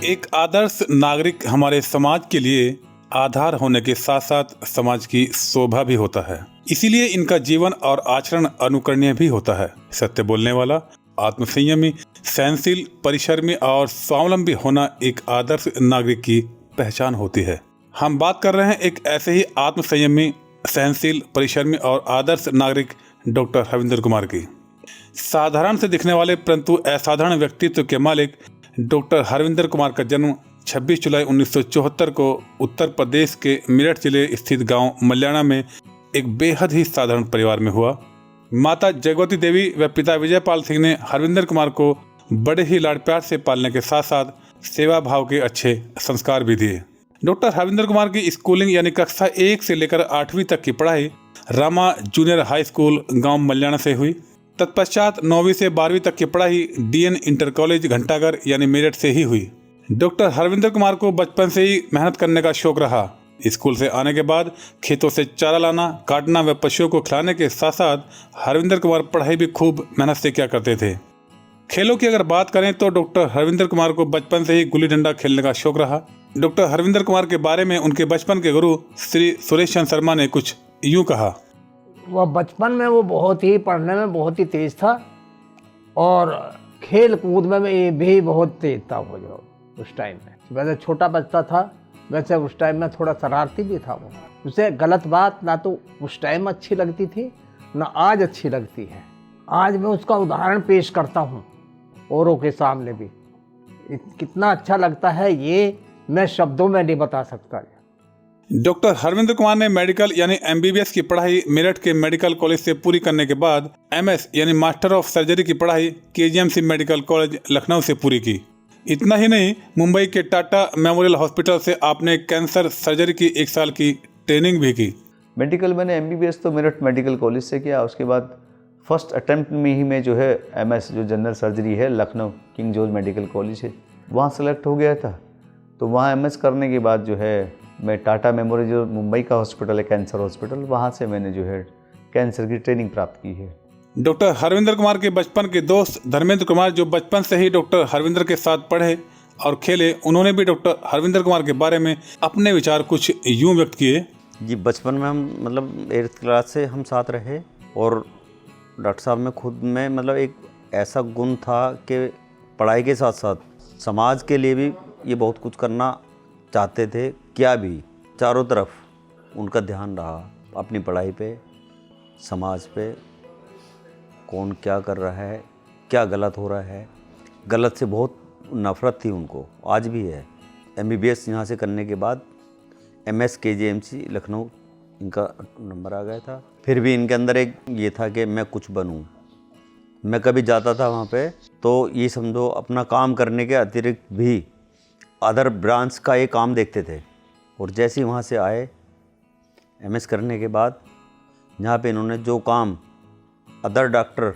एक आदर्श नागरिक हमारे समाज के लिए आधार होने के साथ साथ समाज की शोभा भी होता है। इसीलिए इनका जीवन और आचरण अनुकरणीय भी होता है। सत्य बोलने वाला, आत्मसंयमी, सहनशील, परिश्रमी और स्वावलंबी होना एक आदर्श नागरिक की पहचान होती है। हम बात कर रहे हैं एक ऐसे ही आत्मसंयमी, सहनशील, परिश्रमी और आदर्श नागरिक डॉक्टर हरविंदर कुमार की। साधारण से दिखने वाले परंतु असाधारण व्यक्तित्व के मालिक डॉक्टर हरविंदर कुमार का जन्म 26 जुलाई 1974 को उत्तर प्रदेश के मेरठ जिले स्थित गांव मल्याणा में एक बेहद ही साधारण परिवार में हुआ। माता जगवती देवी व पिता विजयपाल सिंह ने हरविंदर कुमार को बड़े ही लाड प्यार से पालने के साथ साथ सेवा भाव के अच्छे संस्कार भी दिए। डॉक्टर हरविंदर कुमार की स्कूलिंग यानी कक्षा 1 से लेकर 8वीं तक की पढ़ाई रामा जूनियर हाई स्कूल गांव मल्याणा से हुई। तत्पश्चात 9वीं से 12वीं तक की पढ़ाई डीएन इंटर कॉलेज घंटाघर यानी मेरठ से ही हुई। डॉक्टर हरविंदर कुमार को बचपन से ही मेहनत करने का शौक रहा। स्कूल से आने के बाद खेतों से चारा लाना, काटना व पशुओं को खिलाने के साथ साथ हरविंदर कुमार पढ़ाई भी खूब मेहनत से किया करते थे। खेलों की अगर बात करें तो डॉक्टर हरविंदर कुमार को बचपन से ही गुल्ली डंडा खेलने का शौक रहा। डॉक्टर हरविंदर कुमार के बारे में उनके बचपन के गुरु श्री सुरेश चंद्र शर्मा ने कुछ यूँ कहा। वह बचपन में वो बहुत ही पढ़ने में बहुत ही तेज था और खेल कूद में भी बहुत तेज था वो जो उस टाइम में। वैसे छोटा बच्चा था, वैसे उस टाइम में थोड़ा शरारती भी था वो। उसे गलत बात ना तो उस टाइम अच्छी लगती थी ना आज अच्छी लगती है। आज मैं उसका उदाहरण पेश करता हूँ औरों के सामने भी। कितना अच्छा लगता है ये मैं शब्दों में नहीं बता सकता। डॉक्टर हरविंदर कुमार ने मेडिकल यानी एमबीबीएस की पढ़ाई मेरठ के मेडिकल कॉलेज से पूरी करने के बाद एमएस यानी मास्टर ऑफ सर्जरी की पढ़ाई केजीएमसी मेडिकल कॉलेज लखनऊ से पूरी की। इतना ही नहीं, मुंबई के टाटा मेमोरियल हॉस्पिटल से आपने कैंसर सर्जरी की 1 साल की ट्रेनिंग भी की। मेडिकल मैंने एमबीबीएस तो मेरठ मेडिकल कॉलेज से किया। उसके बाद फर्स्ट अटेम्प्ट में ही मैं जो है एमएस जो जनरल सर्जरी है Lucknow king George medical college है वहाँ सेलेक्ट हो गया था। तो वहाँ एमएस करने के बाद जो है मैं टाटा मेमोरियल जो मुंबई का हॉस्पिटल है कैंसर हॉस्पिटल, वहाँ से मैंने जो है कैंसर की ट्रेनिंग प्राप्त की है। डॉक्टर हरविंदर कुमार के बचपन के दोस्त धर्मेंद्र कुमार जो बचपन से ही डॉक्टर हरविंदर के साथ पढ़े और खेले, उन्होंने भी डॉक्टर हरविंदर कुमार के बारे में अपने विचार कुछ यूँ व्यक्त किए। जी, बचपन में हम 8th क्लास से हम साथ रहे और डॉक्टर साहब में खुद में एक ऐसा गुण था कि पढ़ाई के साथ साथ समाज के लिए भी ये बहुत कुछ करना चाहते थे। क्या भी चारों तरफ उनका ध्यान रहा अपनी पढ़ाई पे, समाज पे, कौन क्या कर रहा है, क्या गलत हो रहा है। गलत से बहुत नफ़रत थी उनको, आज भी है। एमबीबीएस यहाँ से करने के बाद एमएस केजीएमसी लखनऊ इनका नंबर आ गया था। फिर भी इनके अंदर एक ये था कि मैं कुछ बनूं। मैं कभी जाता था वहाँ पे तो ये समझो अपना काम करने के अतिरिक्त भी अदर ब्रांच का ये काम देखते थे। और जैसे ही वहाँ से आए एमएस करने के बाद यहाँ पे इन्होंने जो काम अदर डॉक्टर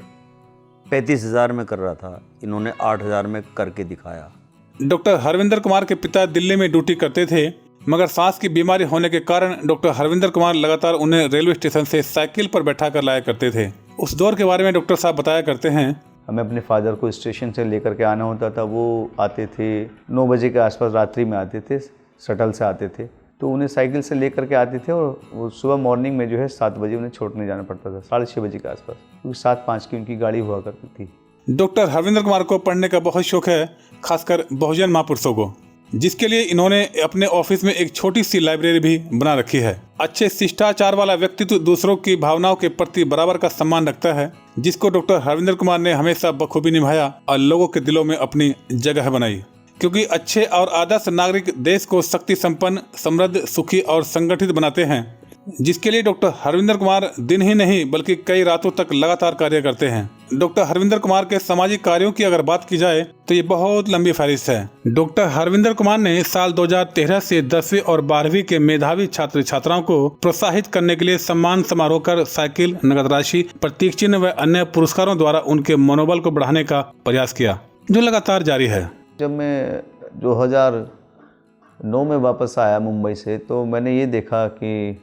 35,000 में कर रहा था, इन्होंने 8,000 में करके दिखाया। डॉक्टर हरविंदर कुमार के पिता दिल्ली में ड्यूटी करते थे, मगर सांस की बीमारी होने के कारण डॉक्टर हरविंदर कुमार लगातार उन्हें रेलवे स्टेशन से साइकिल पर बैठा कर लाया करते थे। उस दौर के बारे में डॉक्टर साहब बताया करते हैं। हमें अपने फादर को स्टेशन से लेकर के आना होता था। वो आते थे 9 बजे के आसपास, रात्रि में आते थे, शटल से आते थे। तो उन्हें साइकिल से लेकर के आते थे और वो सुबह मॉर्निंग में जो है 7 बजे उन्हें छोड़ने जाना पड़ता था, 6:30 बजे के आसपास, क्योंकि 7:05 की उनकी गाड़ी हुआ करती थी। डॉक्टर हरविंदर कुमार को पढ़ने का बहुत शौक है, खासकर बहुजन महापुरुषों को, जिसके लिए इन्होंने अपने ऑफिस में एक छोटी सी लाइब्रेरी भी बना रखी है। अच्छे शिष्टाचार वाला व्यक्तित्व दूसरों की भावनाओं के प्रति बराबर का सम्मान रखता है, जिसको डॉक्टर हरविंदर कुमार ने हमेशा बखूबी निभाया और लोगों के दिलों में अपनी जगह बनाई। क्योंकि अच्छे और आदर्श नागरिक देश को शक्ति संपन्न, समृद्ध, सुखी और संगठित बनाते हैं, जिसके लिए डॉक्टर हरविंदर कुमार दिन ही नहीं बल्कि कई रातों तक लगातार कार्य करते हैं। डॉक्टर हरविंदर कुमार के सामाजिक कार्यों की अगर बात की जाए तो ये बहुत लंबी फहरिस्त है। डॉक्टर हरविंदर कुमार ने साल 2013 से 10वीं और 12वीं के मेधावी छात्र छात्राओं को प्रोत्साहित करने के लिए सम्मान समारोह कर साइकिल, नगद राशि, प्रतीक चिन्ह व अन्य पुरस्कारों द्वारा उनके मनोबल को बढ़ाने का प्रयास किया, जो लगातार जारी है। जब मैं 2009 में वापस आया मुंबई से, तो मैंने ये देखा कि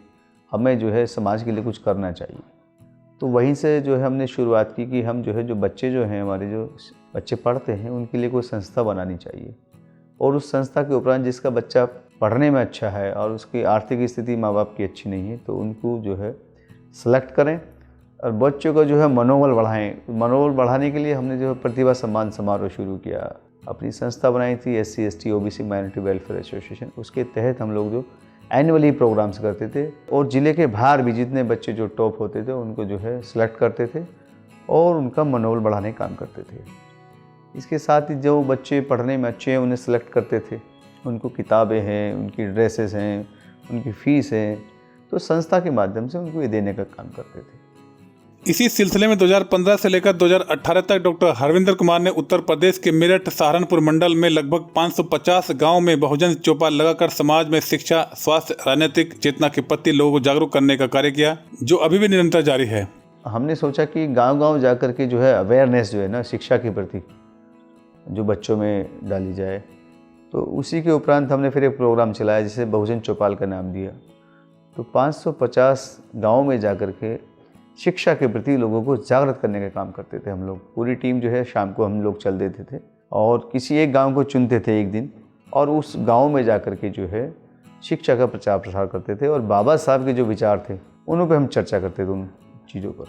हमें जो है समाज के लिए कुछ करना चाहिए। तो वहीं से जो है हमने शुरुआत की कि हम जो है जो बच्चे जो हैं हमारे, जो बच्चे पढ़ते हैं, उनके लिए कोई संस्था बनानी चाहिए। और उस संस्था के उपरांत जिसका बच्चा पढ़ने में अच्छा है और उसकी आर्थिक स्थिति माँ बाप की अच्छी नहीं है तो उनको जो है सेलेक्ट करें और बच्चों का जो है मनोबल बढ़ाएं। मनोबल बढ़ाने के लिए हमने जो है प्रतिभा सम्मान समारोह शुरू किया, अपनी संस्था बनाई थी SC ST OBC minority welfare association. उसके तहत हम लोग जो एनुअली प्रोग्राम्स करते थे और ज़िले के बाहर भी जितने बच्चे जो टॉप होते थे उनको जो है सिलेक्ट करते थे और उनका मनोबल बढ़ाने का काम करते थे। इसके साथ ही जो बच्चे पढ़ने में अच्छे हैं उन्हें सेलेक्ट करते थे, उनको किताबें हैं, उनकी ड्रेसेस हैं, उनकी फ़ीस है, तो संस्था के माध्यम से उनको ये देने का काम करते थे। इसी सिलसिले में 2015 से लेकर 2018 तक डॉक्टर हरविंदर कुमार ने उत्तर प्रदेश के मेरठ सहारनपुर मंडल में लगभग 550 गांव में बहुजन चौपाल लगाकर समाज में शिक्षा, स्वास्थ्य, राजनीतिक चेतना के प्रति लोगों को जागरूक करने का कार्य किया, जो अभी भी निरंतर जारी है। हमने सोचा कि गांव-गांव जाकर के जो है अवेयरनेस जो है ना शिक्षा के प्रति जो बच्चों में डाली जाए, तो उसी के उपरांत हमने फिर एक प्रोग्राम चलाया जिसे बहुजन चौपाल का नाम दिया। तो 550 गाँव में जाकर के शिक्षा के प्रति लोगों को जागृत करने का काम करते थे हम लोग। पूरी टीम जो है शाम को हम लोग चल देते थे और किसी एक गांव को चुनते थे एक दिन और उस गांव में जाकर के जो है शिक्षा का प्रचार प्रसार करते थे और बाबा साहब के जो विचार थे उन पर हम चर्चा करते थे, उन चीज़ों पर।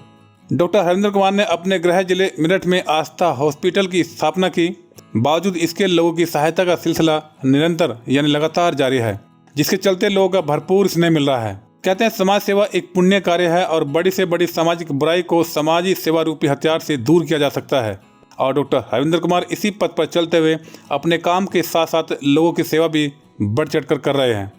डॉक्टर हरविंदर कुमार ने अपने गृह जिले मेरठ में आस्था हॉस्पिटल की स्थापना की। बावजूद इसके लोगों की सहायता का सिलसिला निरंतर यानी लगातार जारी है, जिसके चलते लोगों का भरपूर स्नेह मिल रहा है। कहते हैं समाज सेवा एक पुण्य कार्य है और बड़ी से बड़ी सामाजिक बुराई को समाजी सेवा रूपी हथियार से दूर किया जा सकता है। और डॉक्टर हरविंदर कुमार इसी पथ पर चलते हुए अपने काम के साथ साथ लोगों की सेवा भी बढ़ चढ़कर कर रहे हैं।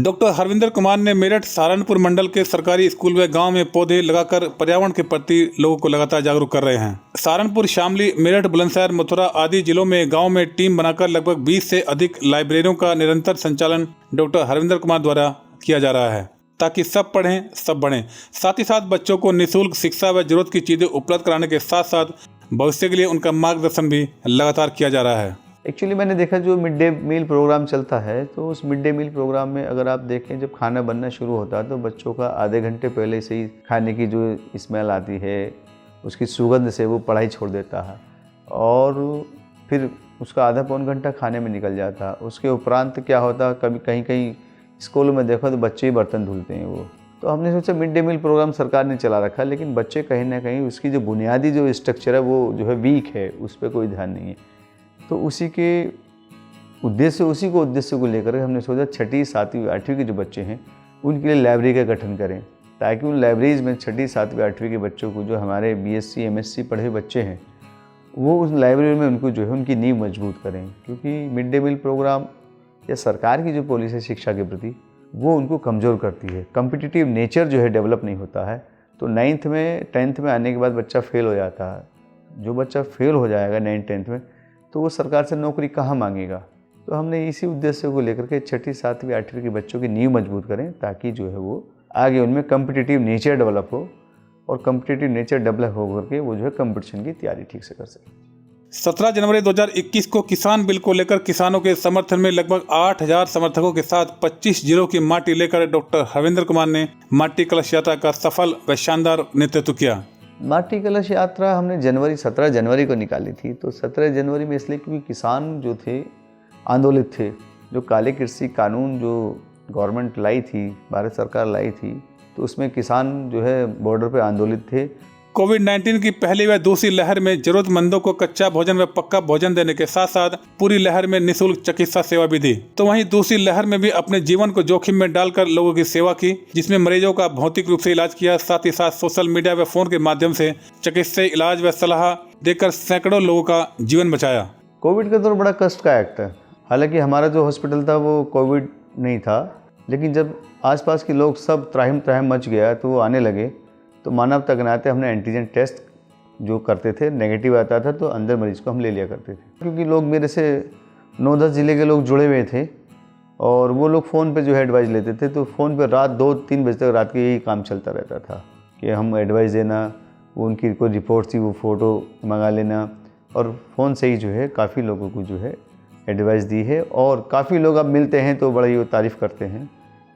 डॉक्टर हरविंदर कुमार ने मेरठ सहारनपुर मंडल के सरकारी स्कूल व गांव में पौधे लगाकर पर्यावरण के प्रति लोगों को लगातार जागरूक कर रहे हैं। सहारनपुर, शामली, मेरठ, बुलंदशहर, मथुरा आदि जिलों में गांव में टीम बनाकर लगभग 20 से अधिक लाइब्रेरियों का निरंतर संचालन डॉक्टर हरविंदर कुमार द्वारा किया जा रहा है, ताकि सब पढ़ें सब बढ़ें। साथ ही साथ बच्चों को निःशुल्क शिक्षा व जरूरत की चीज़ें उपलब्ध कराने के साथ साथ भविष्य के लिए उनका मार्गदर्शन भी लगातार किया जा रहा है। एक्चुअली मैंने देखा जो मिड डे मील प्रोग्राम चलता है तो उस मिड डे मील प्रोग्राम में अगर आप देखें जब खाना बनना शुरू होता है तो बच्चों का आधे घंटे पहले से ही खाने की जो स्मेल आती है उसकी सुगंध से वो पढ़ाई छोड़ देता है और फिर उसका आधा पौन घंटा खाने में निकल जाता है। उसके उपरांत क्या होता, कभी कहीं कहीं स्कूलों में देखो तो बच्चे ही बर्तन धुलते हैं वो। तो हमने सोचा मिड डे मील प्रोग्राम सरकार ने चला रखा है, लेकिन बच्चे कहीं ना कहीं उसकी जो बुनियादी जो स्ट्रक्चर है वो जो है वीक है, उस पर कोई ध्यान नहीं है। तो उसी को उद्देश्य को लेकर हमने सोचा 6ठी 7वीं 8वीं के जो बच्चे हैं उनके लिए लाइब्रेरी का गठन करें, ताकि उन लाइब्रेरीज में 6ठी 7वीं 8वीं के बच्चों को जो हमारे BSc MSc पढ़े बच्चे हैं वो उस लाइब्रेरी में उनको जो है उनकी नींव मजबूत करें। क्योंकि मिड डे मील प्रोग्राम या सरकार की जो पॉलिसी है शिक्षा के प्रति वो उनको कमज़ोर करती है। कम्पिटिटिव नेचर जो है डेवलप नहीं होता है। तो 9th में 10th में आने के बाद बच्चा फेल हो जाता है। जो बच्चा फेल हो जाएगा 9th 10th में तो वो सरकार से नौकरी कहाँ मांगेगा। तो हमने इसी उद्देश्य को लेकर के 6ठी 7वीं 8वीं के बच्चों की नींव मजबूत करें, ताकि जो है वो आगे उनमें कम्पिटिटिव नेचर डेवलप हो और कम्पिटिटिव नेचर डेवलप हो करके वो जो है कम्पिटिशन की तैयारी ठीक से कर सकें। 17 जनवरी 2021 को किसान बिल को लेकर किसानों के समर्थन में लगभग 8000 समर्थकों के साथ 25 जिलों की माटी लेकर डॉक्टर हरविंदर कुमार ने माटी कलश यात्रा का सफल व शानदार नेतृत्व किया। माटी कलश यात्रा हमने 17 जनवरी को निकाली थी। तो 17 जनवरी में इसलिए क्योंकि किसान जो थे आंदोलित थे। जो काले कृषि कानून जो गवर्नमेंट लाई थी, भारत सरकार लाई थी, तो उसमें किसान जो है बॉर्डर पे आंदोलित थे। कोविड-19 की पहली व दूसरी लहर में जरूरतमंदों को कच्चा भोजन व पक्का भोजन देने के साथ साथ पूरी लहर में निःशुल्क चिकित्सा सेवा भी दी। तो वहीं दूसरी लहर में भी अपने जीवन को जोखिम में डालकर लोगों की सेवा की, जिसमें मरीजों का भौतिक रूप से इलाज किया, साथ ही साथ सोशल मीडिया व फोन के माध्यम से चिकित्सा इलाज व सलाह देकर सैकड़ों लोगों का जीवन बचाया। कोविड का दौर बड़ा कष्ट का एक्ट है। हालांकि हमारा जो हॉस्पिटल था वो कोविड नहीं था, लेकिन जब आसपास के लोग सब त्राहिम मच गया तो वो आने लगे। तो मानवता के नाते हमने एंटीजन टेस्ट जो करते थे, नेगेटिव आता था तो अंदर मरीज को हम ले लिया करते थे। क्योंकि लोग मेरे से 9-10 ज़िले के लोग जुड़े हुए थे और वो लोग फ़ोन पे जो है एडवाइस लेते थे। तो फ़ोन पे रात 2-3 बजे तक रात के यही काम चलता रहता था कि हम एडवाइस देना, वो उनकी कोई रिपोर्ट थी वो फ़ोटो मंगा लेना, और फ़ोन से ही जो है काफ़ी लोगों को जो है एडवाइस दी है। और काफ़ी लोग अब मिलते हैं तो बड़ा ही तारीफ़ करते हैं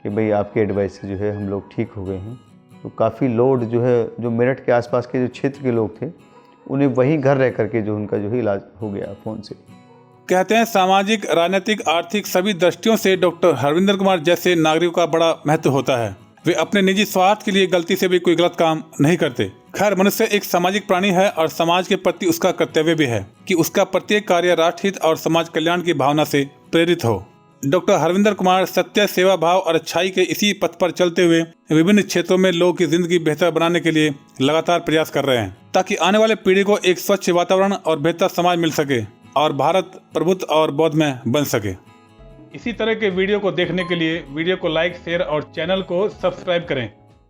कि भाई आपके एडवाइस से जो है हम लोग ठीक हो गए हैं। तो काफ़ी लोड जो है जो मेरठ के आसपास के जो क्षेत्र के लोग थे उन्हें वहीं घर रह करके जो उनका जो है इलाज हो गया फ़ोन से। कहते हैं सामाजिक, राजनीतिक, आर्थिक सभी दृष्टियों से डॉक्टर हरविंदर कुमार जैसे नागरिकों का बड़ा महत्व होता है। वे अपने निजी स्वार्थ के लिए गलती से भी कोई गलत काम नहीं करते। खैर, मनुष्य एक सामाजिक प्राणी है और समाज के प्रति उसका कर्तव्य भी है कि उसका प्रत्येक कार्य राष्ट्रहित और समाज कल्याण की भावना से प्रेरित हो। डॉक्टर हरविंदर कुमार सत्य, सेवा भाव और अच्छाई के इसी पथ पर चलते हुए विभिन्न क्षेत्रों में लोगों की जिंदगी बेहतर बनाने के लिए लगातार प्रयास कर रहे हैं, ताकि आने वाले पीढ़ी को एक स्वच्छ वातावरण और बेहतर समाज मिल सके और भारत प्रबुद्ध और बौद्धमय बन सके। इसी तरह के वीडियो को देखने के लिए वीडियो को लाइक, शेयर और चैनल को सब्सक्राइब करें।